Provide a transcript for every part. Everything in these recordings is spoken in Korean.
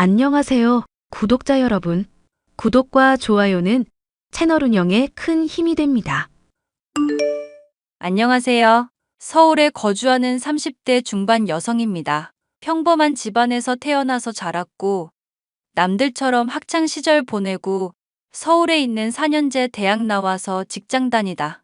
안녕하세요, 구독자 여러분. 구독과 좋아요는 채널 운영에 큰 힘이 됩니다. 안녕하세요. 서울에 거주하는 30대 중반 여성입니다. 평범한 집안에서 태어나서 자랐고, 남들처럼 학창 시절 보내고, 서울에 있는 4년제 대학 나와서 직장 다니다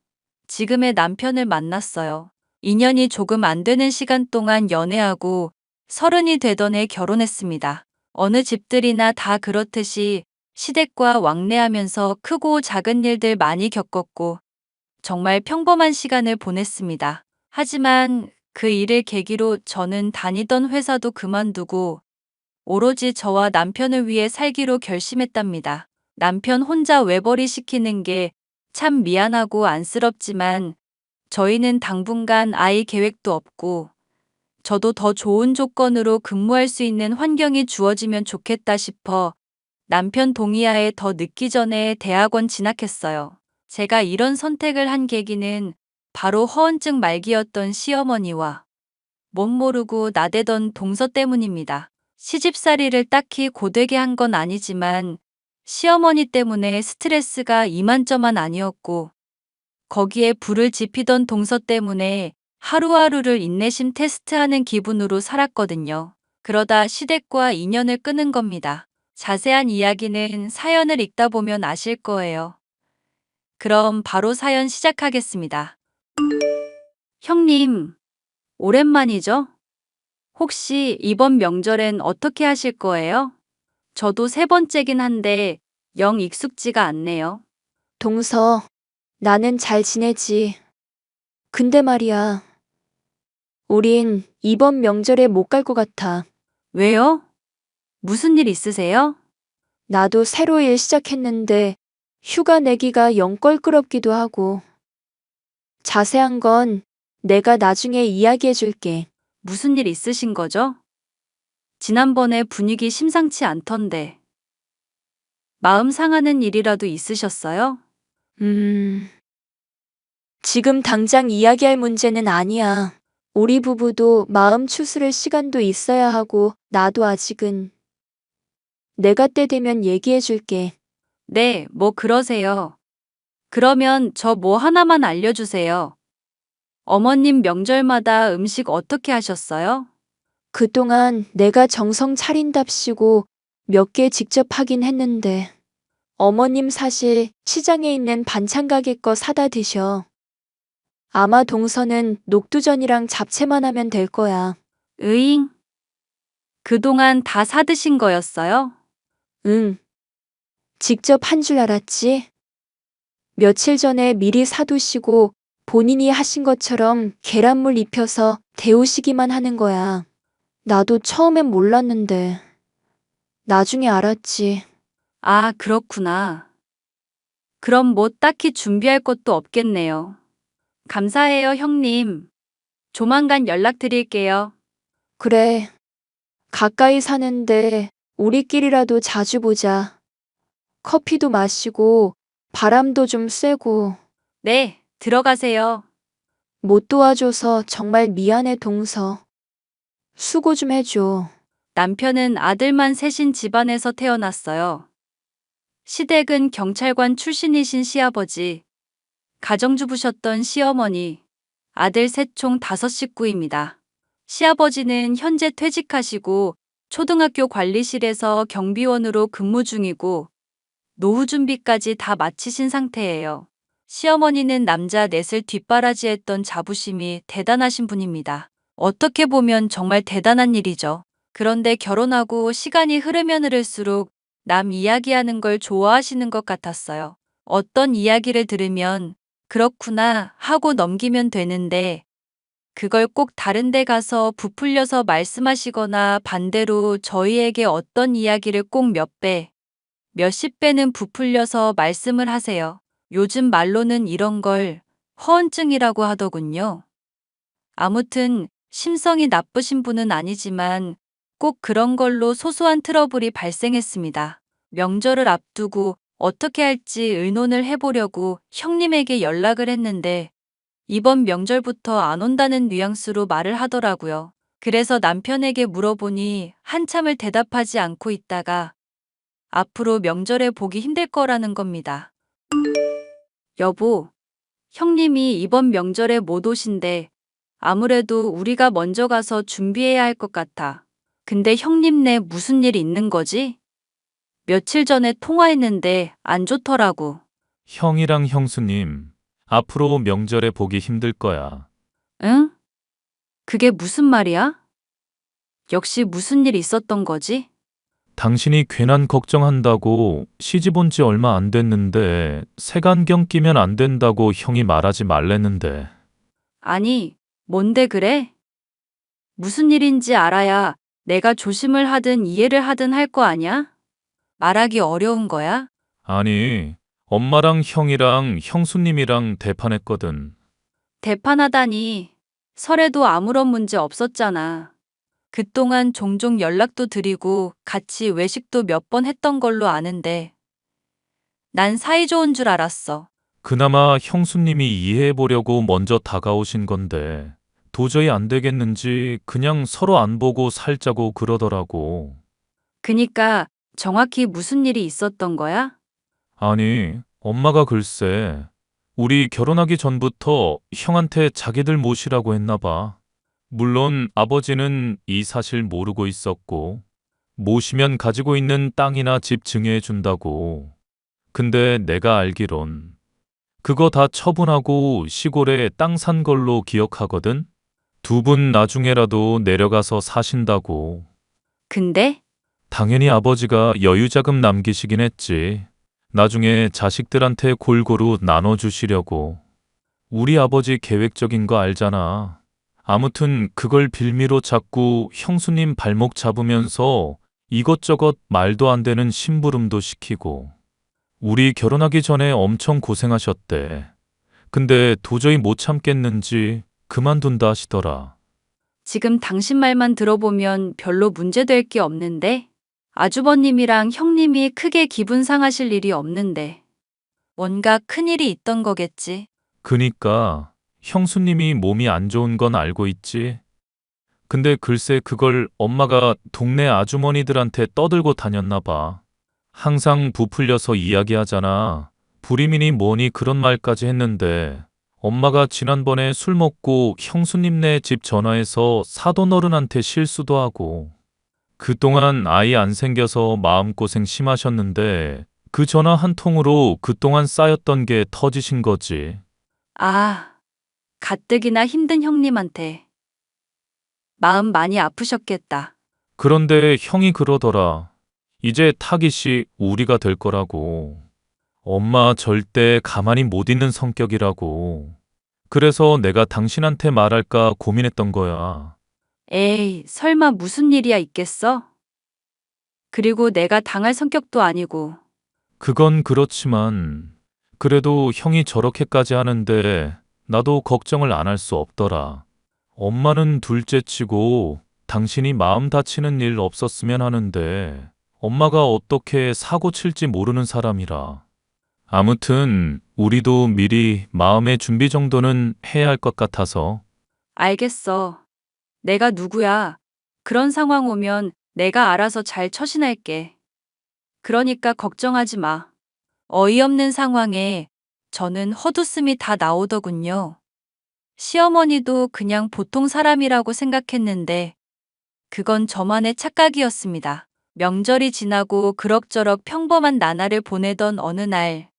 지금의 남편을 만났어요. 2년이 조금 안 되는 시간 동안 연애하고, 30이 되던 해 결혼했습니다. 어느 집들이나 다 그렇듯이 시댁과 왕래하면서 크고 작은 일들 많이 겪었고, 정말 평범한 시간을 보냈습니다. 하지만 그 일을 계기로 저는 다니던 회사도 그만두고 오로지 저와 남편을 위해 살기로 결심했답니다. 남편 혼자 외벌이 시키는 게 참 미안하고 안쓰럽지만 저희는 당분간 아이 계획도 없고 저도 더 좋은 조건으로 근무할 수 있는 환경이 주어지면 좋겠다 싶어 남편 동의하에 더 늦기 전에 대학원 진학했어요. 제가 이런 선택을 한 계기는 바로 허언증 말기였던 시어머니와 못 모르고 나대던 동서 때문입니다. 시집살이를 딱히 고되게 한 건 아니지만 시어머니 때문에 스트레스가 이만저만 아니었고 거기에 불을 지피던 동서 때문에 하루하루를 인내심 테스트하는 기분으로 살았거든요. 그러다 시댁과 인연을 끊은 겁니다. 자세한 이야기는 사연을 읽다 보면 아실 거예요. 그럼 바로 사연 시작하겠습니다. 형님, 오랜만이죠? 혹시 이번 명절엔 어떻게 하실 거예요? 저도 세 번째긴 한데 영 익숙지가 않네요. 동서, 나는 잘 지내지. 근데 말이야, 우린 이번 명절에 못 갈 것 같아. 왜요? 무슨 일 있으세요? 나도 새로 일 시작했는데 휴가 내기가 영 껄끄럽기도 하고. 자세한 건 내가 나중에 이야기해 줄게. 무슨 일 있으신 거죠? 지난번에 분위기 심상치 않던데. 마음 상하는 일이라도 있으셨어요? 지금 당장 이야기할 문제는 아니야. 우리 부부도 마음 추스를 시간도 있어야 하고, 나도 아직은. 내가 때 되면 얘기해 줄게. 네, 뭐 그러세요. 그러면 저 뭐 하나만 알려주세요. 어머님 명절마다 음식 어떻게 하셨어요? 그동안 내가 정성 차린답시고 몇 개 직접 하긴 했는데, 어머님 사실 시장에 있는 반찬 가게 거 사다 드셔. 아마 동서는 녹두전이랑 잡채만 하면 될 거야. 으잉, 그동안 다 사드신 거였어요? 응, 직접 한 줄 알았지? 며칠 전에 미리 사두시고 본인이 하신 것처럼 계란물 입혀서 데우시기만 하는 거야. 나도 처음엔 몰랐는데, 나중에 알았지. 아, 그렇구나. 그럼 뭐 딱히 준비할 것도 없겠네요. 감사해요, 형님. 조만간 연락드릴게요. 그래, 가까이 사는데 우리끼리라도 자주 보자. 커피도 마시고 바람도 좀 쐬고. 네, 들어가세요. 못 도와줘서 정말 미안해 동서. 수고 좀 해줘. 남편은 아들만 셋인 집안에서 태어났어요. 시댁은 경찰관 출신이신 시아버지, 가정주부셨던 시어머니, 아들 셋 총 5식구입니다. 시아버지는 현재 퇴직하시고 초등학교 관리실에서 경비원으로 근무 중이고 노후 준비까지 다 마치신 상태예요. 시어머니는 남자 넷을 뒷바라지했던 자부심이 대단하신 분입니다. 어떻게 보면 정말 대단한 일이죠. 그런데 결혼하고 시간이 흐르면 흐를수록 남 이야기하는 걸 좋아하시는 것 같았어요. 어떤 이야기를 들으면 그렇구나 하고 넘기면 되는데 그걸 꼭 다른 데 가서 부풀려서 말씀하시거나 반대로 저희에게 어떤 이야기를 꼭 몇 배, 몇십 배는 부풀려서 말씀을 하세요. 요즘 말로는 이런 걸 허언증이라고 하더군요. 아무튼 심성이 나쁘신 분은 아니지만 꼭 그런 걸로 소소한 트러블이 발생했습니다. 명절을 앞두고 어떻게 할지 의논을 해보려고 형님에게 연락을 했는데 이번 명절부터 안 온다는 뉘앙스로 말을 하더라고요. 그래서 남편에게 물어보니 한참을 대답하지 않고 있다가 앞으로 명절에 보기 힘들 거라는 겁니다. 여보, 형님이 이번 명절에 못 오신대. 아무래도 우리가 먼저 가서 준비해야 할 것 같아. 근데 형님네 무슨 일 있는 거지? 며칠 전에 통화했는데 안 좋더라고. 형이랑 형수님, 앞으로 명절에 보기 힘들 거야. 응? 그게 무슨 말이야? 역시 무슨 일 있었던 거지? 당신이 괜한 걱정한다고 시집 온 지 얼마 안 됐는데 색안경 끼면 안 된다고 형이 말하지 말랬는데. 아니, 뭔데 그래? 무슨 일인지 알아야 내가 조심을 하든 이해를 하든 할 거 아냐? 말하기 어려운 거야? 아니, 엄마랑 형이랑 형수님이랑 대판했거든. 대판하다니. 설에도 아무런 문제 없었잖아. 그동안 종종 연락도 드리고 같이 외식도 몇 번 했던 걸로 아는데 난 사이좋은 줄 알았어. 그나마 형수님이 이해해 보려고 먼저 다가오신 건데 도저히 안 되겠는지 그냥 서로 안 보고 살자고 그러더라고. 그니까 정확히 무슨 일이 있었던 거야? 아니, 엄마가 글쎄 우리 결혼하기 전부터 형한테 자기들 모시라고 했나 봐. 물론 아버지는 이 사실 모르고 있었고 모시면 가지고 있는 땅이나 집 증여해 준다고. 근데 내가 알기론 그거 다 처분하고 시골에 땅 산 걸로 기억하거든? 두 분 나중에라도 내려가서 사신다고. 근데 당연히 아버지가 여유자금 남기시긴 했지. 나중에 자식들한테 골고루 나눠주시려고. 우리 아버지 계획적인 거 알잖아. 아무튼 그걸 빌미로 자꾸 형수님 발목 잡으면서 이것저것 말도 안 되는 심부름도 시키고. 우리 결혼하기 전에 엄청 고생하셨대. 근데 도저히 못 참겠는지 그만둔다 하시더라. 지금 당신 말만 들어보면 별로 문제될 게 없는데? 아주버님이랑 형님이 크게 기분 상하실 일이 없는데. 뭔가 큰일이 있던 거겠지. 그니까 형수님이 몸이 안 좋은 건 알고 있지. 근데 글쎄 그걸 엄마가 동네 아주머니들한테 떠들고 다녔나 봐. 항상 부풀려서 이야기하잖아. 불임이니 뭐니 그런 말까지 했는데 엄마가 지난번에 술 먹고 형수님네 집 전화해서 사돈 어른한테 실수도 하고 그동안 아이 안 생겨서 마음고생 심하셨는데 그 전화 한 통으로 그동안 쌓였던 게 터지신 거지. 아, 가뜩이나 힘든 형님한테. 마음 많이 아프셨겠다. 그런데 형이 그러더라. 이제 타깃이 우리가 될 거라고. 엄마 절대 가만히 못 있는 성격이라고. 그래서 내가 당신한테 말할까 고민했던 거야. 에이, 설마 무슨 일이야 있겠어? 그리고 내가 당할 성격도 아니고. 그건 그렇지만 그래도 형이 저렇게까지 하는데 나도 걱정을 안 할 수 없더라. 엄마는 둘째치고 당신이 마음 다치는 일 없었으면 하는데 엄마가 어떻게 사고 칠지 모르는 사람이라. 아무튼 우리도 미리 마음의 준비 정도는 해야 할 것 같아서. 알겠어. 내가 누구야? 그런 상황 오면 내가 알아서 잘 처신할게. 그러니까 걱정하지 마. 어이없는 상황에 저는 헛웃음이 다 나오더군요. 시어머니도 그냥 보통 사람이라고 생각했는데 그건 저만의 착각이었습니다. 명절이 지나고 그럭저럭 평범한 나날을 보내던 어느 날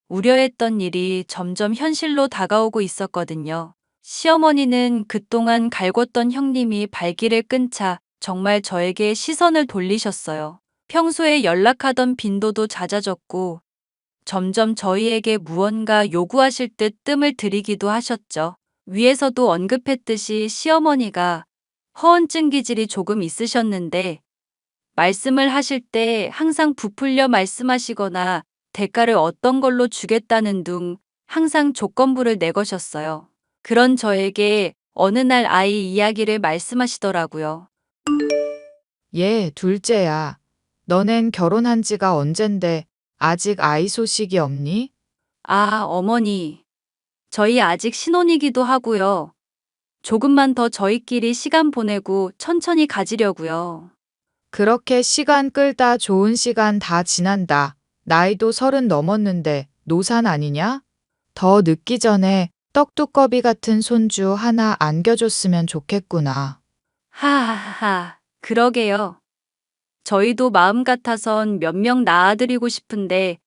우려했던 일이 점점 현실로 다가오고 있었거든요. 시어머니는 그동안 갈궜던 형님이 발길을 끊자 정말 저에게 시선을 돌리셨어요. 평소에 연락하던 빈도도 잦아졌고 점점 저희에게 무언가 요구하실 듯 뜸을 들이기도 하셨죠. 위에서도 언급했듯이 시어머니가 허언증 기질이 조금 있으셨는데 말씀을 하실 때 항상 부풀려 말씀하시거나 대가를 어떤 걸로 주겠다는 둥 항상 조건부를 내거셨어요. 그런 저에게 어느 날 아이 이야기를 말씀하시더라고요. 얘 둘째야. 너넨 결혼한 지가 언젠데 아직 아이 소식이 없니? 아, 어머니. 저희 아직 신혼이기도 하고요. 조금만 더 저희끼리 시간 보내고 천천히 가지려고요. 그렇게 시간 끌다 좋은 시간 다 지난다. 나이도 30 넘었는데 노산 아니냐? 더 늦기 전에 떡두꺼비 같은 손주 하나 안겨줬으면 좋겠구나. 하하하, 그러게요. 저희도 마음 같아선 몇 명 낳아드리고 싶은데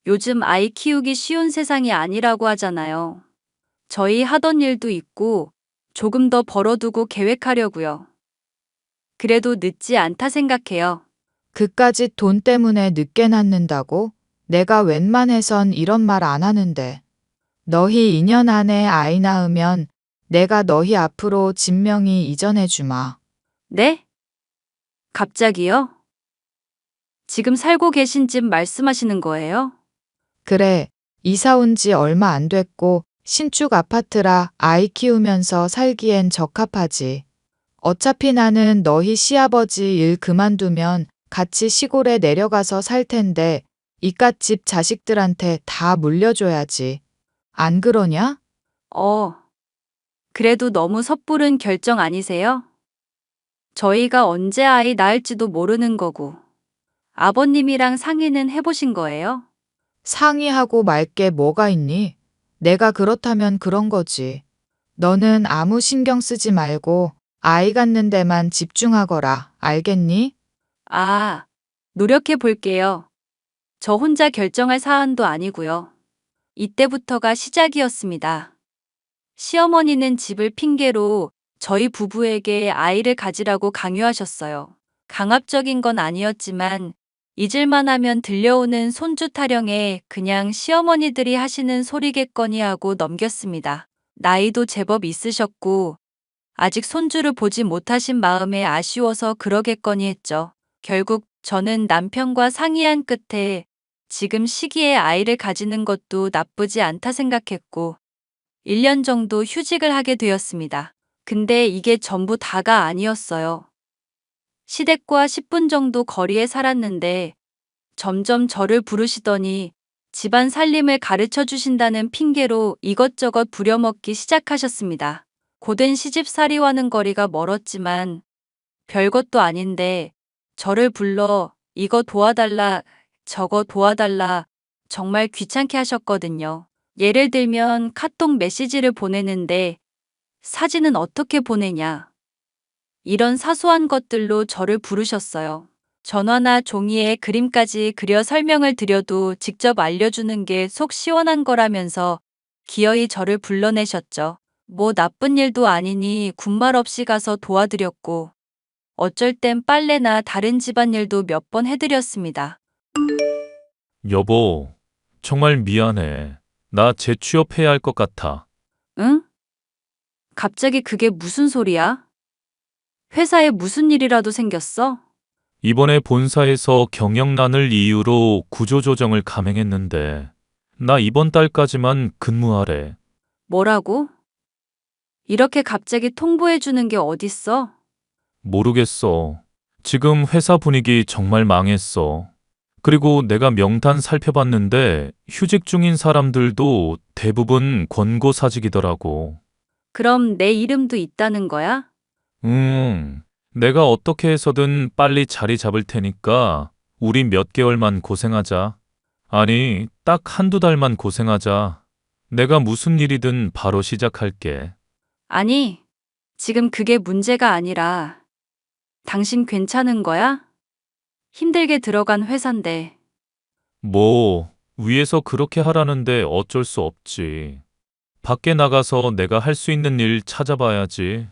요즘 아이 키우기 쉬운 세상이 아니라고 하잖아요. 저희 하던 일도 있고 조금 더 벌어두고 계획하려고요. 그래도 늦지 않다 생각해요. 그까짓 돈 때문에 늦게 낳는다고? 내가 웬만해선 이런 말 안 하는데. 너희 2년 안에 아이 낳으면 내가 너희 앞으로 진명이 이전해 주마. 네? 갑자기요? 지금 살고 계신 집 말씀하시는 거예요? 그래, 이사 온 지 얼마 안 됐고 신축 아파트라 아이 키우면서 살기엔 적합하지. 어차피 나는 너희 시아버지 일 그만두면 같이 시골에 내려가서 살 텐데 이깟집 자식들한테 다 물려줘야지. 안 그러냐? 그래도 너무 섣부른 결정 아니세요? 저희가 언제 아이 낳을지도 모르는 거고. 아버님이랑 상의는 해보신 거예요? 상의하고 말 게 뭐가 있니? 내가 그렇다면 그런 거지. 너는 아무 신경 쓰지 말고 아이 갖는 데만 집중하거라. 알겠니? 아, 노력해 볼게요. 저 혼자 결정할 사안도 아니고요. 이때부터가 시작이었습니다. 시어머니는 집을 핑계로 저희 부부에게 아이를 가지라고 강요하셨어요. 강압적인 건 아니었지만 잊을만 하면 들려오는 손주 타령에 그냥 시어머니들이 하시는 소리겠거니 하고 넘겼습니다. 나이도 제법 있으셨고 아직 손주를 보지 못하신 마음에 아쉬워서 그러겠거니 했죠. 결국 저는 남편과 상의한 끝에 지금 시기에 아이를 가지는 것도 나쁘지 않다 생각했고 1년 정도 휴직을 하게 되었습니다. 근데 이게 전부 다가 아니었어요. 시댁과 10분 정도 거리에 살았는데 점점 저를 부르시더니 집안 살림을 가르쳐 주신다는 핑계로 이것저것 부려먹기 시작하셨습니다. 고된 시집살이와는 거리가 멀었지만 별것도 아닌데 저를 불러 이거 도와달라, 저거 도와달라 정말 귀찮게 하셨거든요. 예를 들면 카톡 메시지를 보내는데 사진은 어떻게 보내냐. 이런 사소한 것들로 저를 부르셨어요. 전화나 종이에 그림까지 그려 설명을 드려도 직접 알려주는 게 속 시원한 거라면서 기어이 저를 불러내셨죠. 뭐 나쁜 일도 아니니 군말 없이 가서 도와드렸고 어쩔 땐 빨래나 다른 집안일도 몇 번 해드렸습니다. 여보, 정말 미안해. 나 재취업해야 할 것 같아. 응? 갑자기 그게 무슨 소리야? 회사에 무슨 일이라도 생겼어? 이번에 본사에서 경영난을 이유로 구조조정을 감행했는데, 나 이번 달까지만 근무하래. 뭐라고? 이렇게 갑자기 통보해주는 게 어딨어? 모르겠어. 지금 회사 분위기 정말 망했어. 그리고 내가 명단 살펴봤는데 휴직 중인 사람들도 대부분 권고사직이더라고. 그럼 내 이름도 있다는 거야? 내가 어떻게 해서든 빨리 자리 잡을 테니까 우리 몇 개월만 고생하자. 아니, 딱 한두 달만 고생하자. 내가 무슨 일이든 바로 시작할게. 아니, 지금 그게 문제가 아니라 당신 괜찮은 거야? 힘들게 들어간 회사인데. 뭐, 위에서 그렇게 하라는데 어쩔 수 없지. 밖에 나가서 내가 할 수 있는 일 찾아봐야지.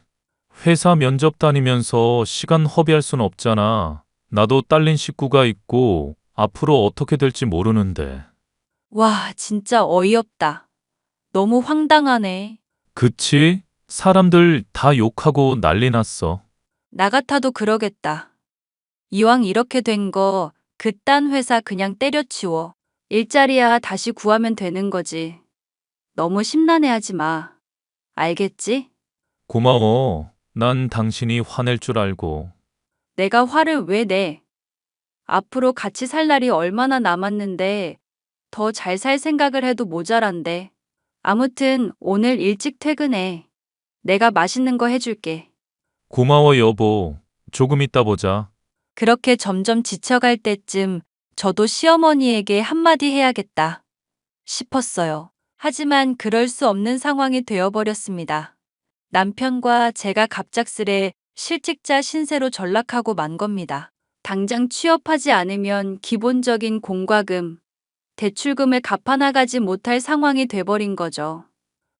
회사 면접 다니면서 시간 허비할 순 없잖아. 나도 딸린 식구가 있고 앞으로 어떻게 될지 모르는데. 와, 진짜 어이없다. 너무 황당하네. 그치? 사람들 다 욕하고 난리 났어. 나 같아도 그러겠다. 이왕 이렇게 된 거 그딴 회사 그냥 때려치워. 일자리야 다시 구하면 되는 거지. 너무 심란해하지 마. 알겠지? 고마워. 난 당신이 화낼 줄 알고. 내가 화를 왜 내? 앞으로 같이 살 날이 얼마나 남았는데 더 잘 살 생각을 해도 모자란데. 아무튼 오늘 일찍 퇴근해. 내가 맛있는 거 해줄게. 고마워, 여보. 조금 이따 보자. 그렇게 점점 지쳐갈 때쯤 저도 시어머니에게 한마디 해야겠다 싶었어요. 하지만 그럴 수 없는 상황이 되어버렸습니다. 남편과 제가 갑작스레 실직자 신세로 전락하고 만 겁니다. 당장 취업하지 않으면 기본적인 공과금, 대출금을 갚아나가지 못할 상황이 돼버린 거죠.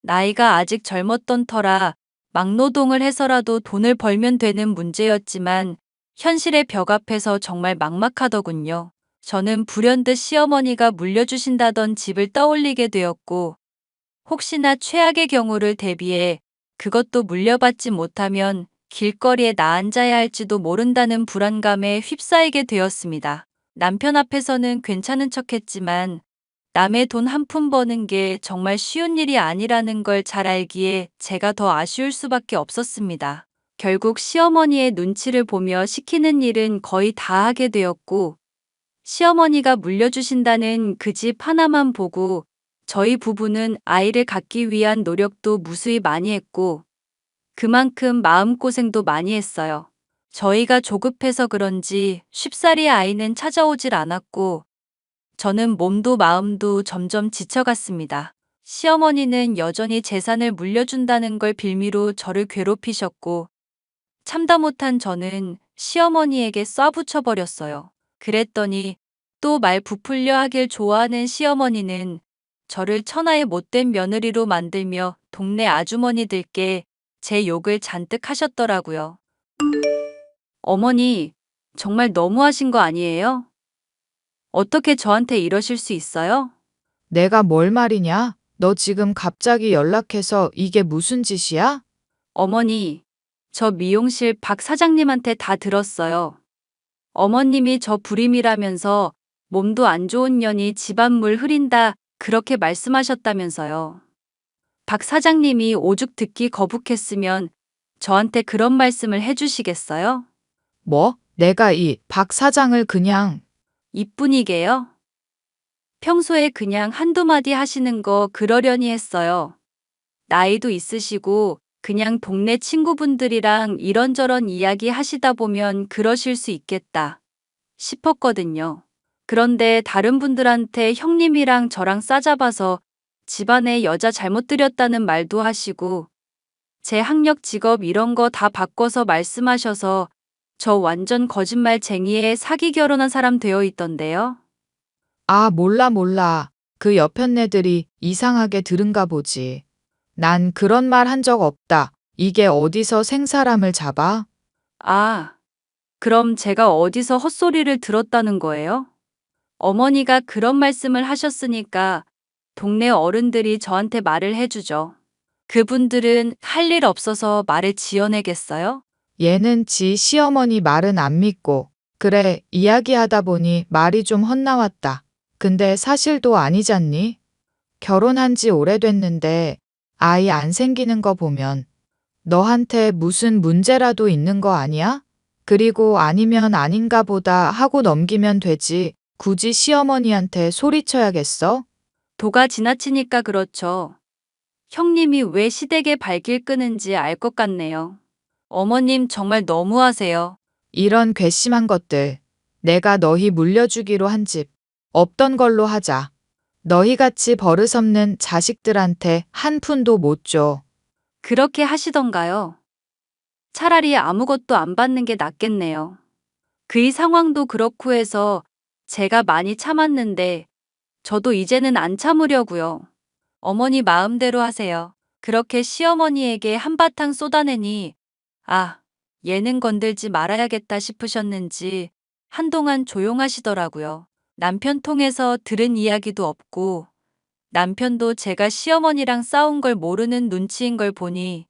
나이가 아직 젊었던 터라 막노동을 해서라도 돈을 벌면 되는 문제였지만 현실의 벽 앞에서 정말 막막하더군요. 저는 불현듯 시어머니가 물려주신다던 집을 떠올리게 되었고, 혹시나 최악의 경우를 대비해 그것도 물려받지 못하면 길거리에 나앉아야 할지도 모른다는 불안감에 휩싸이게 되었습니다. 남편 앞에서는 괜찮은 척했지만 남의 돈 한 푼 버는 게 정말 쉬운 일이 아니라는 걸 잘 알기에 제가 더 아쉬울 수밖에 없었습니다. 결국 시어머니의 눈치를 보며 시키는 일은 거의 다 하게 되었고, 시어머니가 물려주신다는 그 집 하나만 보고 저희 부부는 아이를 갖기 위한 노력도 무수히 많이 했고, 그만큼 마음고생도 많이 했어요. 저희가 조급해서 그런지 쉽사리 아이는 찾아오질 않았고, 저는 몸도 마음도 점점 지쳐갔습니다. 시어머니는 여전히 재산을 물려준다는 걸 빌미로 저를 괴롭히셨고, 참다 못한 저는 시어머니에게 쏴붙여버렸어요. 그랬더니 또 말 부풀려 하길 좋아하는 시어머니는 저를 천하의 못된 며느리로 만들며 동네 아주머니들께 제 욕을 잔뜩 하셨더라고요. 어머니, 정말 너무하신 거 아니에요? 어떻게 저한테 이러실 수 있어요? 내가 뭘 말이냐? 너 지금 갑자기 연락해서 이게 무슨 짓이야? 어머니, 저 미용실 박 사장님한테 다 들었어요. 어머님이 저 불임이라면서 몸도 안 좋은 년이 집안물 흐린다 그렇게 말씀하셨다면서요. 박 사장님이 오죽 듣기 거북했으면 저한테 그런 말씀을 해주시겠어요? 뭐? 내가 이 박 사장을 그냥 이뿐이게요? 평소에 그냥 한두 마디 하시는 거 그러려니 했어요. 나이도 있으시고 그냥 동네 친구분들이랑 이런저런 이야기 하시다 보면 그러실 수 있겠다 싶었거든요. 그런데 다른 분들한테 형님이랑 저랑 싸잡아서 집안에 여자 잘못 들였다는 말도 하시고 제 학력 직업 이런 거 다 바꿔서 말씀하셔서 저 완전 거짓말쟁이에 사기 결혼한 사람 되어 있던데요. 아, 몰라. 그 여편네들이 이상하게 들은가 보지. 난 그런 말 한 적 없다. 이게 어디서 생사람을 잡아? 아, 그럼 제가 어디서 헛소리를 들었다는 거예요? 어머니가 그런 말씀을 하셨으니까 동네 어른들이 저한테 말을 해주죠. 그분들은 할 일 없어서 말을 지어내겠어요? 얘는 지 시어머니 말은 안 믿고. 그래, 이야기하다 보니 말이 좀 헛나왔다. 근데 사실도 아니잖니? 결혼한 지 오래됐는데 아이 안 생기는 거 보면 너한테 무슨 문제라도 있는 거 아니야? 그리고 아니면 아닌가 보다 하고 넘기면 되지. 굳이 시어머니한테 소리쳐야겠어? 도가 지나치니까 그렇죠. 형님이 왜 시댁에 발길 끄는지 알 것 같네요. 어머님 정말 너무하세요. 이런 괘씸한 것들. 내가 너희 물려주기로 한 집 없던 걸로 하자. 너희같이 버릇없는 자식들한테 한 푼도 못 줘. 그렇게 하시던가요? 차라리 아무것도 안 받는 게 낫겠네요. 그의 상황도 그렇고 해서 제가 많이 참았는데 저도 이제는 안 참으려고요. 어머니 마음대로 하세요. 그렇게 시어머니에게 한바탕 쏟아내니 아, 얘는 건들지 말아야겠다 싶으셨는지 한동안 조용하시더라고요. 남편 통해서 들은 이야기도 없고 남편도 제가 시어머니랑 싸운 걸 모르는 눈치인 걸 보니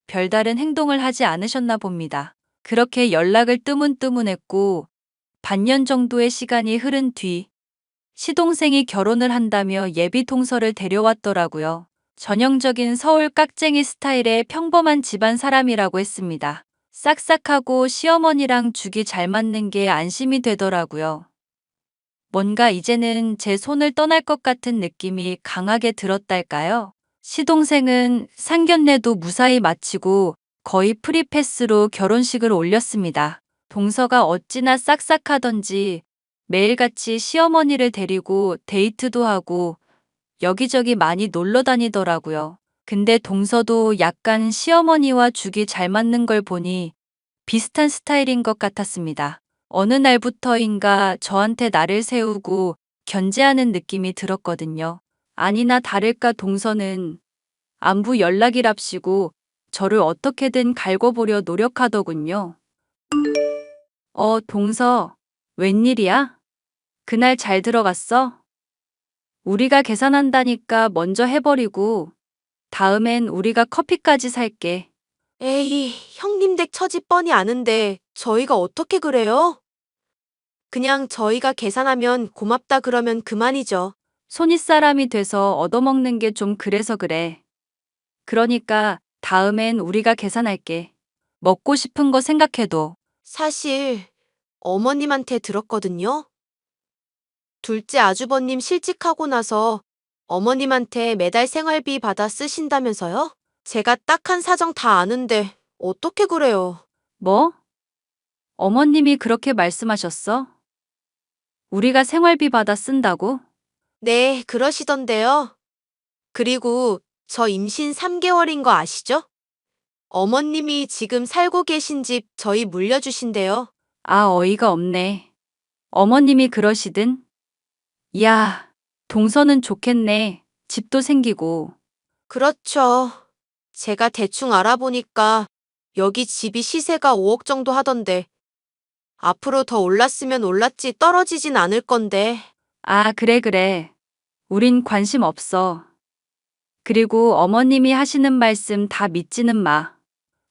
별다른 행동을 하지 않으셨나 봅니다. 그렇게 연락을 뜨문뜨문했고 반년 정도의 시간이 흐른 뒤 시동생이 결혼을 한다며 예비 동서를 데려왔더라고요. 전형적인 서울 깍쟁이 스타일의 평범한 집안 사람이라고 했습니다. 싹싹하고 시어머니랑 죽이 잘 맞는 게 안심이 되더라고요. 뭔가 이제는 제 손을 떠날 것 같은 느낌이 강하게 들었달까요? 시동생은 상견례도 무사히 마치고 거의 프리패스로 결혼식을 올렸습니다. 동서가 어찌나 싹싹하던지 매일같이 시어머니를 데리고 데이트도 하고 여기저기 많이 놀러 다니더라고요. 근데 동서도 약간 시어머니와 죽이 잘 맞는 걸 보니 비슷한 스타일인 것 같았습니다. 어느 날부터인가 저한테 나를 세우고 견제하는 느낌이 들었거든요. 아니나 다를까 동서는 안부 연락이랍시고 저를 어떻게든 갈궈보려 노력하더군요. 동서, 웬일이야? 그날 잘 들어갔어? 우리가 계산한다니까 먼저 해버리고 다음엔 우리가 커피까지 살게. 에이, 형님 댁 처지 뻔히 아는데 저희가 어떻게 그래요? 그냥 저희가 계산하면 고맙다 그러면 그만이죠. 손윗사람이 돼서 얻어먹는 게 좀 그래서 그래. 그러니까 다음엔 우리가 계산할게. 먹고 싶은 거 생각해도. 사실 어머님한테 들었거든요. 둘째 아주버님 실직하고 나서 어머님한테 매달 생활비 받아 쓰신다면서요? 제가 딱한 사정 다 아는데 어떻게 그래요? 뭐? 어머님이 그렇게 말씀하셨어? 우리가 생활비 받아 쓴다고? 네, 그러시던데요. 그리고 저 임신 3개월인 거 아시죠? 어머님이 지금 살고 계신 집 저희 물려주신대요. 아, 어이가 없네. 어머님이 그러시든. 야, 동서는 좋겠네. 집도 생기고. 그렇죠. 제가 대충 알아보니까 여기 집이 시세가 5억 정도 하던데 앞으로 더 올랐으면 올랐지 떨어지진 않을 건데. 아, 그래. 우린 관심 없어. 그리고 어머님이 하시는 말씀 다 믿지는 마.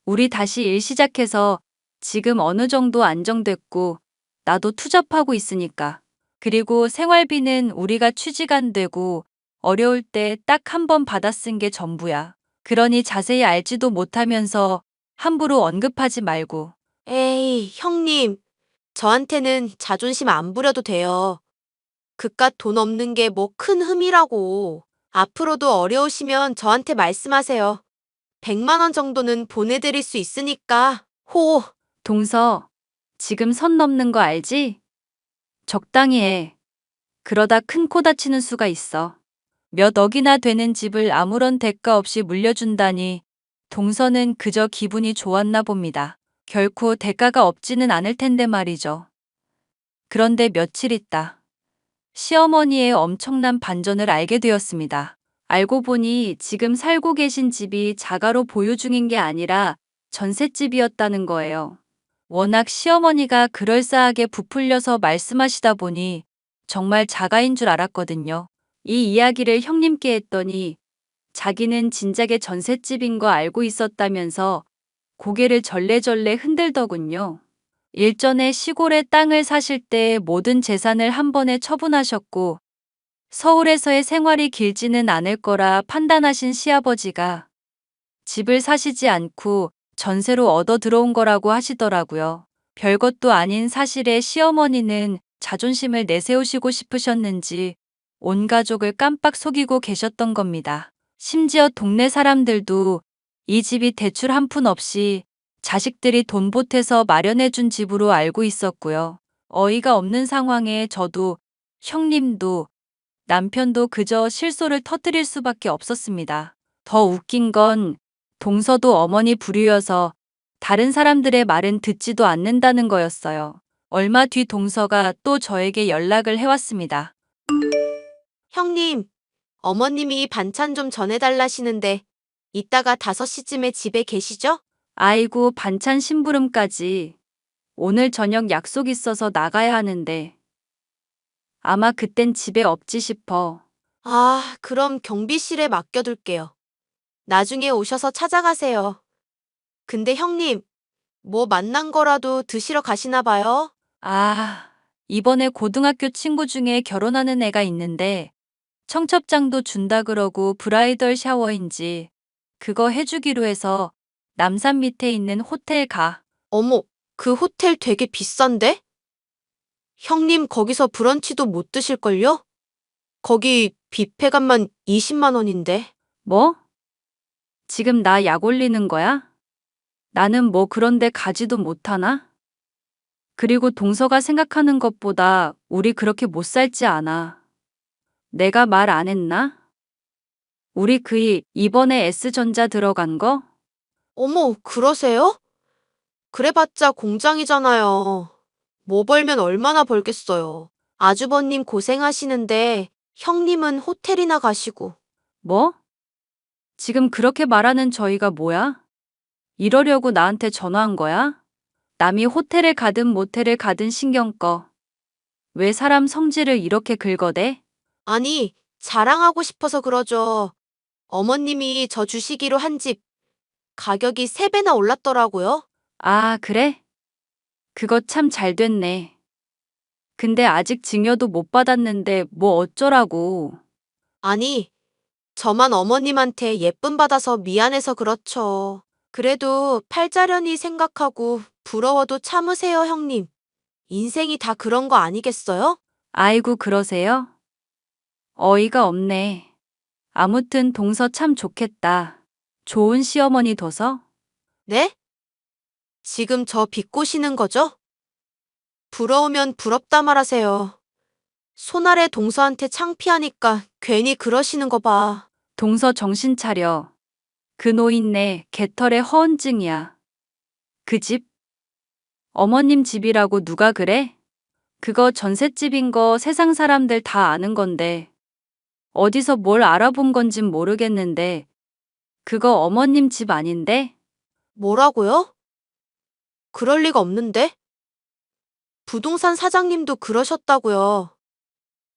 우리 다시 일 시작해서 지금 어느 정도 안정됐고 나도 투잡하고 있으니까. 그리고 생활비는 우리가 취직 안 되고 어려울 때 딱 한 번 받아 쓴 게 전부야. 그러니 자세히 알지도 못하면서 함부로 언급하지 말고. 에이, 형님. 저한테는 자존심 안 부려도 돼요. 그깟 돈 없는 게 뭐 큰 흠이라고. 앞으로도 어려우시면 저한테 말씀하세요. 100만 원 정도는 보내드릴 수 있으니까. 호. 동서, 지금 선 넘는 거 알지? 적당히 해. 그러다 큰 코 다치는 수가 있어. 몇 억이나 되는 집을 아무런 대가 없이 물려준다니 동서는 그저 기분이 좋았나 봅니다. 결코 대가가 없지는 않을 텐데 말이죠. 그런데 며칠 있다. 시어머니의 엄청난 반전을 알게 되었습니다. 알고 보니 지금 살고 계신 집이 자가로 보유 중인 게 아니라 전셋집이었다는 거예요. 워낙 시어머니가 그럴싸하게 부풀려서 말씀하시다 보니 정말 자가인 줄 알았거든요. 이 이야기를 형님께 했더니 자기는 진작에 전셋집인 거 알고 있었다면서 고개를 절레절레 흔들더군요. 일전에 시골에 땅을 사실 때 모든 재산을 한 번에 처분하셨고 서울에서의 생활이 길지는 않을 거라 판단하신 시아버지가 집을 사시지 않고 전세로 얻어 들어온 거라고 하시더라고요. 별것도 아닌 사실에 시어머니는 자존심을 내세우시고 싶으셨는지 온 가족을 깜빡 속이고 계셨던 겁니다. 심지어 동네 사람들도 이 집이 대출 한 푼 없이 자식들이 돈 보태서 마련해준 집으로 알고 있었고요. 어이가 없는 상황에 저도, 형님도, 남편도 그저 실소를 터뜨릴 수밖에 없었습니다. 더 웃긴 건 동서도 어머니 부류여서 다른 사람들의 말은 듣지도 않는다는 거였어요. 얼마 뒤 동서가 또 저에게 연락을 해왔습니다. 형님, 어머님이 반찬 좀 전해달라시는데 이따가 5시쯤에 집에 계시죠? 아이고, 반찬 심부름까지. 오늘 저녁 약속 있어서 나가야 하는데. 아마 그땐 집에 없지 싶어. 아, 그럼 경비실에 맡겨둘게요. 나중에 오셔서 찾아가세요. 근데 형님, 뭐 만난 거라도 드시러 가시나 봐요? 아, 이번에 고등학교 친구 중에 결혼하는 애가 있는데 청첩장도 준다 그러고 브라이덜 샤워인지 그거 해주기로 해서 남산 밑에 있는 호텔 가. 어머, 그 호텔 되게 비싼데? 형님 거기서 브런치도 못 드실걸요? 거기 뷔페값만 20만 원인데. 뭐? 지금 나 약 올리는 거야? 나는 뭐 그런데 가지도 못하나? 그리고 동서가 생각하는 것보다 우리 그렇게 못 살지 않아. 내가 말 안 했나? 우리 이번에 S전자 들어간 거? 어머, 그러세요? 그래봤자 공장이잖아요. 뭐 벌면 얼마나 벌겠어요. 아주버님 고생하시는데 형님은 호텔이나 가시고. 뭐? 지금 그렇게 말하는 저희가 뭐야? 이러려고 나한테 전화한 거야? 남이 호텔에 가든 모텔에 가든 신경 꺼. 왜 사람 성질을 이렇게 긁어대? 아니, 자랑하고 싶어서 그러죠. 어머님이 저 주시기로 한 집 가격이 3배나 올랐더라고요. 아, 그래? 그거 참 잘 됐네. 근데 아직 증여도 못 받았는데 뭐 어쩌라고. 아니, 저만 어머님한테 예쁨 받아서 미안해서 그렇죠. 그래도 팔자련이 생각하고 부러워도 참으세요, 형님. 인생이 다 그런 거 아니겠어요? 아이고, 그러세요? 어이가 없네. 아무튼 동서 참 좋겠다. 좋은 시어머니 둬서? 네? 지금 저 비꼬시는 거죠? 부러우면 부럽다 말하세요. 손아래 동서한테 창피하니까 괜히 그러시는 거 봐. 동서 정신 차려. 그 노인네 개털의 허언증이야. 그 집? 어머님 집이라고 누가 그래? 그거 전셋집인 거 세상 사람들 다 아는 건데. 어디서 뭘 알아본 건진 모르겠는데. 그거 어머님 집 아닌데? 뭐라고요? 그럴 리가 없는데? 부동산 사장님도 그러셨다고요.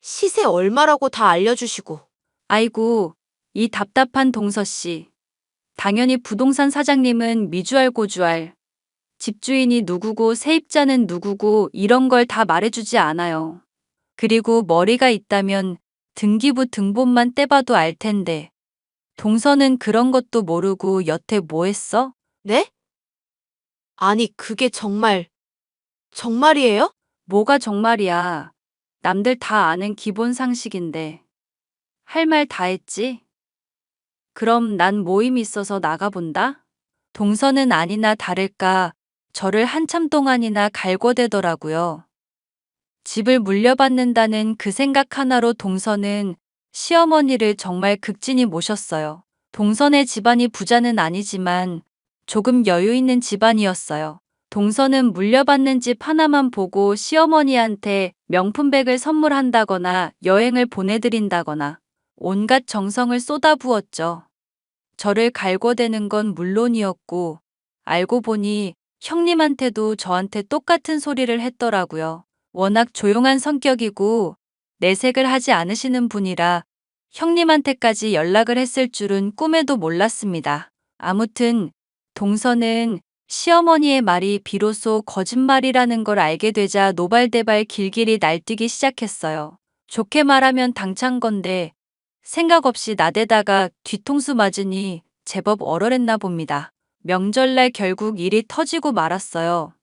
시세 얼마라고 다 알려주시고. 아이고, 이 답답한 동서 씨. 당연히 부동산 사장님은 미주알 고주알. 집주인이 누구고 세입자는 누구고 이런 걸 다 말해주지 않아요. 그리고 머리가 있다면 등기부 등본만 떼봐도 알 텐데. 동서는 그런 것도 모르고 여태 뭐 했어? 네? 아니, 그게 정말이에요? 뭐가 정말이야. 남들 다 아는 기본 상식인데. 할 말 다 했지? 그럼 난 모임 있어서 나가본다? 동서는 아니나 다를까 저를 한참 동안이나 갈궈대더라고요. 집을 물려받는다는 그 생각 하나로 동서는 시어머니를 정말 극진히 모셨어요. 동서네 집안이 부자는 아니지만 조금 여유 있는 집안이었어요. 동서는 물려받는 집 하나만 보고 시어머니한테 명품백을 선물한다거나 여행을 보내드린다거나 온갖 정성을 쏟아부었죠. 저를 갈궈대는 건 물론이었고 알고 보니 형님한테도 저한테 똑같은 소리를 했더라고요. 워낙 조용한 성격이고 내색을 하지 않으시는 분이라 형님한테까지 연락을 했을 줄은 꿈에도 몰랐습니다. 아무튼 동서는 시어머니의 말이 비로소 거짓말이라는 걸 알게 되자 노발대발 길길이 날뛰기 시작했어요. 좋게 말하면 당찬 건데 생각 없이 나대다가 뒤통수 맞으니 제법 얼얼했나 봅니다. 명절날 결국 일이 터지고 말았어요.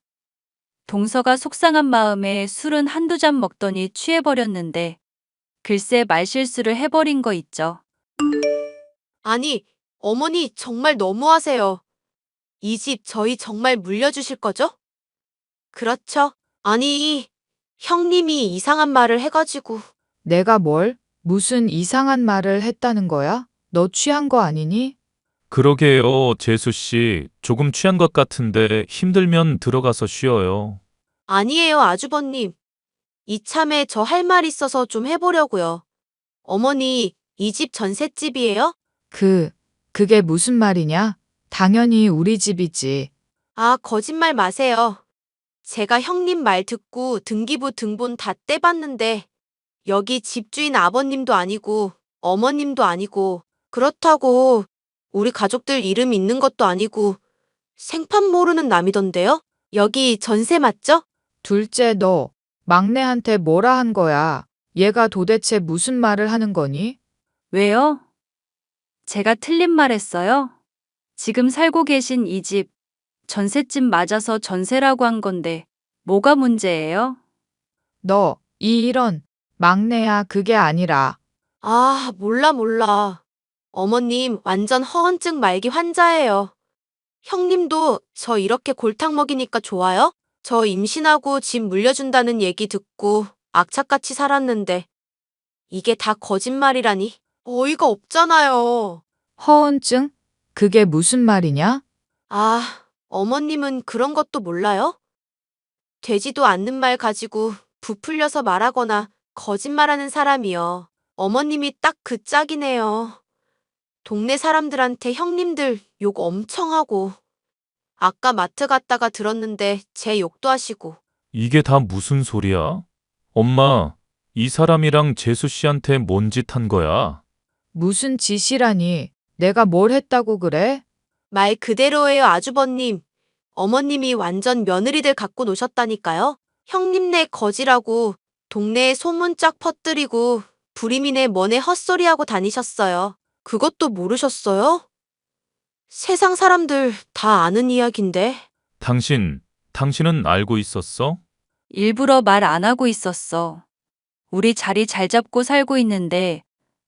동서가 속상한 마음에 술은 한두 잔 먹더니 취해버렸는데 글쎄 말실수를 해버린 거 있죠. 아니, 어머니 정말 너무하세요. 이 집 저희 정말 물려주실 거죠? 그렇죠? 아니, 형님이 이상한 말을 해가지고. 내가 뭘? 무슨 이상한 말을 했다는 거야? 너 취한 거 아니니? 그러게요, 재수 씨. 조금 취한 것 같은데 힘들면 들어가서 쉬어요. 아니에요, 아주버님. 이참에 저 할 말 있어서 좀 해보려고요. 어머니, 이 집 전셋집이에요? 그게 무슨 말이냐? 당연히 우리 집이지. 아, 거짓말 마세요. 제가 형님 말 듣고 등기부 등본 다 떼봤는데 여기 집주인 아버님도 아니고 어머님도 아니고 그렇다고 우리 가족들 이름 있는 것도 아니고 생판 모르는 남이던데요? 여기 전세 맞죠? 둘째 너, 막내한테 뭐라 한 거야? 얘가 도대체 무슨 말을 하는 거니? 왜요? 제가 틀린 말 했어요? 지금 살고 계신 이 집, 전셋집 맞아서 전세라고 한 건데, 뭐가 문제예요? 너, 이런, 막내야 그게 아니라. 아, 몰라. 어머님 완전 허언증 말기 환자예요. 형님도 저 이렇게 골탕 먹이니까 좋아요? 저 임신하고 집 물려준다는 얘기 듣고 악착같이 살았는데 이게 다 거짓말이라니 어이가 없잖아요. 허언증? 그게 무슨 말이냐? 아, 어머님은 그런 것도 몰라요? 되지도 않는 말 가지고 부풀려서 말하거나 거짓말하는 사람이요. 어머님이 딱 그 짝이네요. 동네 사람들한테 형님들 욕 엄청 하고 아까 마트 갔다가 들었는데 제 욕도 하시고 이게 다 무슨 소리야? 엄마, 이 사람이랑 재수 씨한테 뭔 짓 한 거야? 무슨 짓이라니? 내가 뭘 했다고 그래? 말 그대로예요, 아주버님. 어머님이 완전 며느리들 갖고 노셨다니까요. 형님네 거지라고 동네에 소문 쫙 퍼뜨리고 불임이네 뭐네 헛소리하고 다니셨어요. 그것도 모르셨어요? 세상 사람들 다 아는 이야긴데. 당신은 알고 있었어? 일부러 말 안 하고 있었어. 우리 자리 잘 잡고 살고 있는데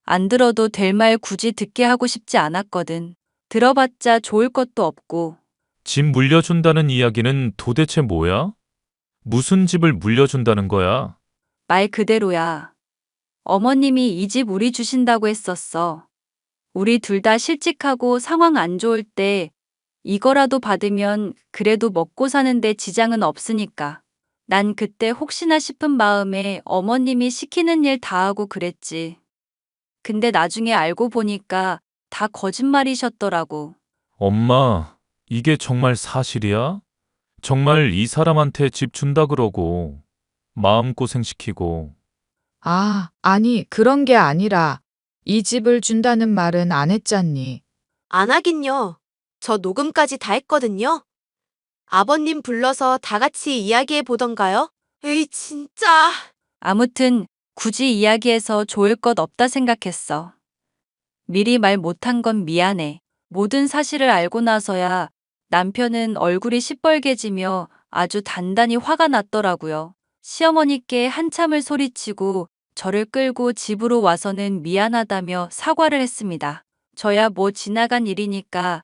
안 들어도 될 말 굳이 듣게 하고 싶지 않았거든. 들어봤자 좋을 것도 없고. 집 물려준다는 이야기는 도대체 뭐야? 무슨 집을 물려준다는 거야? 말 그대로야. 어머님이 이 집 우리 주신다고 했었어. 우리 둘 다 실직하고 상황 안 좋을 때 이거라도 받으면 그래도 먹고 사는데 지장은 없으니까. 난 그때 혹시나 싶은 마음에 어머님이 시키는 일 다 하고 그랬지. 근데 나중에 알고 보니까 다 거짓말이셨더라고. 엄마, 이게 정말 사실이야? 정말 이 사람한테 집 준다 그러고, 마음고생시키고. 아니, 그런 게 아니라 이 집을 준다는 말은 안 했잖니. 안 하긴요. 저 녹음까지 다 했거든요. 아버님 불러서 다 같이 이야기해 보던가요? 에이, 진짜. 아무튼 굳이 이야기해서 좋을 것 없다 생각했어. 미리 말 못한 건 미안해. 모든 사실을 알고 나서야 남편은 얼굴이 시뻘개지며 아주 단단히 화가 났더라고요. 시어머니께 한참을 소리치고 저를 끌고 집으로 와서는 미안하다며 사과를 했습니다. 저야 뭐 지나간 일이니까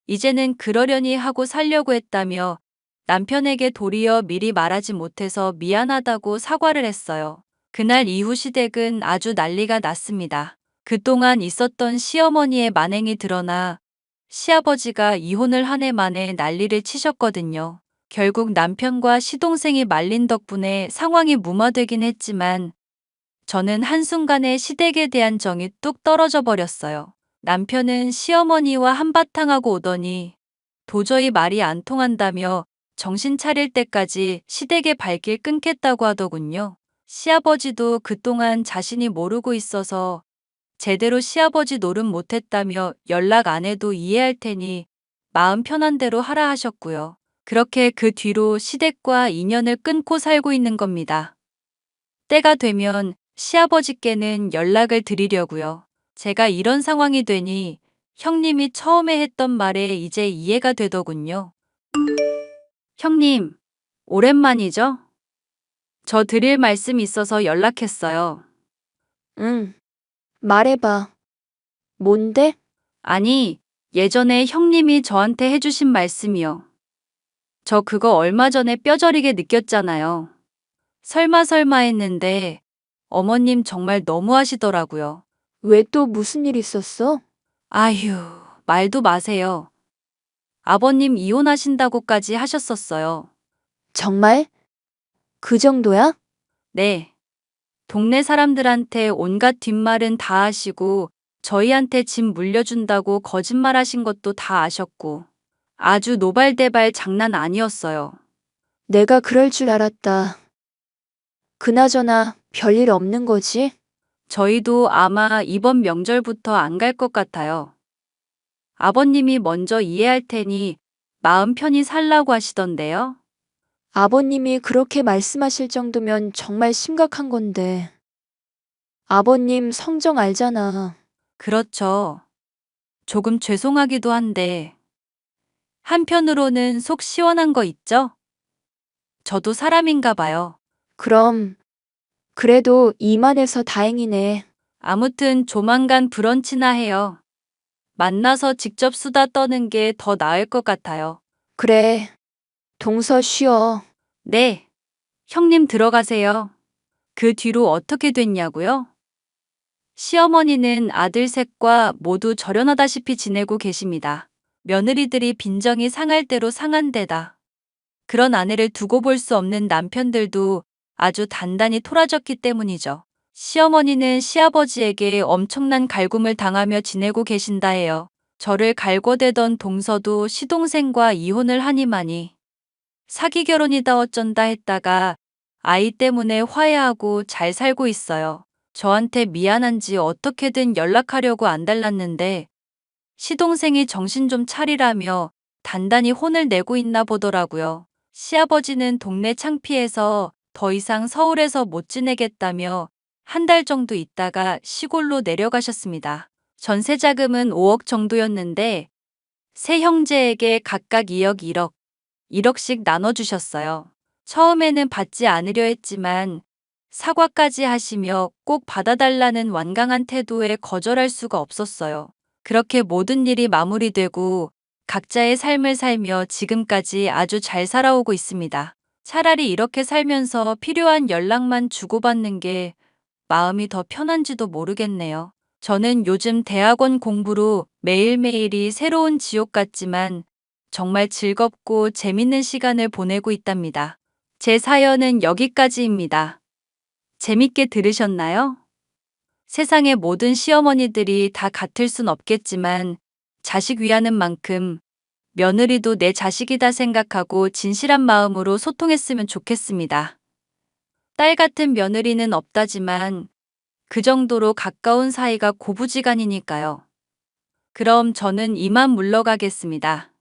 이제는 그러려니 하고 살려고 했다며 남편에게 도리어 미리 말하지 못해서 미안하다고 사과를 했어요. 그날 이후 시댁은 아주 난리가 났습니다. 그동안 있었던 시어머니의 만행이 드러나 시아버지가 이혼을 한 해 만에 난리를 치셨거든요. 결국 남편과 시동생이 말린 덕분에 상황이 무마되긴 했지만 저는 한순간에 시댁에 대한 정이 뚝 떨어져 버렸어요. 남편은 시어머니와 한바탕 하고 오더니 도저히 말이 안 통한다며 정신 차릴 때까지 시댁의 발길 끊겠다고 하더군요. 시아버지도 그동안 자신이 모르고 있어서 제대로 시아버지 노릇 못했다며 연락 안 해도 이해할 테니 마음 편한 대로 하라 하셨고요. 그렇게 그 뒤로 시댁과 인연을 끊고 살고 있는 겁니다. 때가 되면 시아버지께는 연락을 드리려고요. 제가 이런 상황이 되니 형님이 처음에 했던 말에 이제 이해가 되더군요. 형님, 오랜만이죠? 저 드릴 말씀 있어서 연락했어요. 응. 말해봐. 뭔데? 아니, 예전에 형님이 저한테 해주신 말씀이요. 저 그거 얼마 전에 뼈저리게 느꼈잖아요. 설마 했는데 어머님 정말 너무하시더라고요. 왜 또 무슨 일 있었어? 아휴, 말도 마세요. 아버님 이혼하신다고까지 하셨었어요. 정말? 그 정도야? 네. 동네 사람들한테 온갖 뒷말은 다 하시고 저희한테 집 물려준다고 거짓말하신 것도 다 아셨고 아주 노발대발 장난 아니었어요. 내가 그럴 줄 알았다. 그나저나 별일 없는 거지? 저희도 아마 이번 명절부터 안 갈 것 같아요. 아버님이 먼저 이해할 테니 마음 편히 살라고 하시던데요. 아버님이 그렇게 말씀하실 정도면 정말 심각한 건데. 아버님 성정 알잖아. 그렇죠. 조금 죄송하기도 한데 한편으로는 속 시원한 거 있죠? 저도 사람인가 봐요. 그럼 그래도 이만해서 다행이네. 아무튼 조만간 브런치나 해요. 만나서 직접 수다 떠는 게 더 나을 것 같아요. 그래. 동서 쉬어. 네. 형님 들어가세요. 그 뒤로 어떻게 됐냐고요? 시어머니는 아들 셋과 모두 절연하다시피 지내고 계십니다. 며느리들이 빈정이 상할 대로 상한 데다. 그런 아내를 두고 볼 수 없는 남편들도 아주 단단히 토라졌기 때문이죠. 시어머니는 시아버지에게 엄청난 갈굼을 당하며 지내고 계신다 해요. 저를 갈궈대던 동서도 시동생과 이혼을 하니마니 사기 결혼이다 어쩐다 했다가 아이 때문에 화해하고 잘 살고 있어요. 저한테 미안한지 어떻게든 연락하려고 안달났는데 시동생이 정신 좀 차리라며 단단히 혼을 내고 있나 보더라고요. 시아버지는 동네 창피해서 더 이상 서울에서 못 지내겠다며 한 달 정도 있다가 시골로 내려가셨습니다. 전세 자금은 5억 정도였는데 세 형제에게 각각 2억, 1억씩 나눠주셨어요. 처음에는 받지 않으려 했지만 사과까지 하시며 꼭 받아달라는 완강한 태도에 거절할 수가 없었어요. 그렇게 모든 일이 마무리되고 각자의 삶을 살며 지금까지 아주 잘 살아오고 있습니다. 차라리 이렇게 살면서 필요한 연락만 주고받는 게 마음이 더 편한지도 모르겠네요. 저는 요즘 대학원 공부로 매일매일이 새로운 지옥 같지만 정말 즐겁고 재밌는 시간을 보내고 있답니다. 제 사연은 여기까지입니다. 재밌게 들으셨나요? 세상의 모든 시어머니들이 다 같을 순 없겠지만 자식 위하는 만큼 며느리도 내 자식이다 생각하고 진실한 마음으로 소통했으면 좋겠습니다. 딸 같은 며느리는 없다지만 그 정도로 가까운 사이가 고부지간이니까요. 그럼 저는 이만 물러가겠습니다.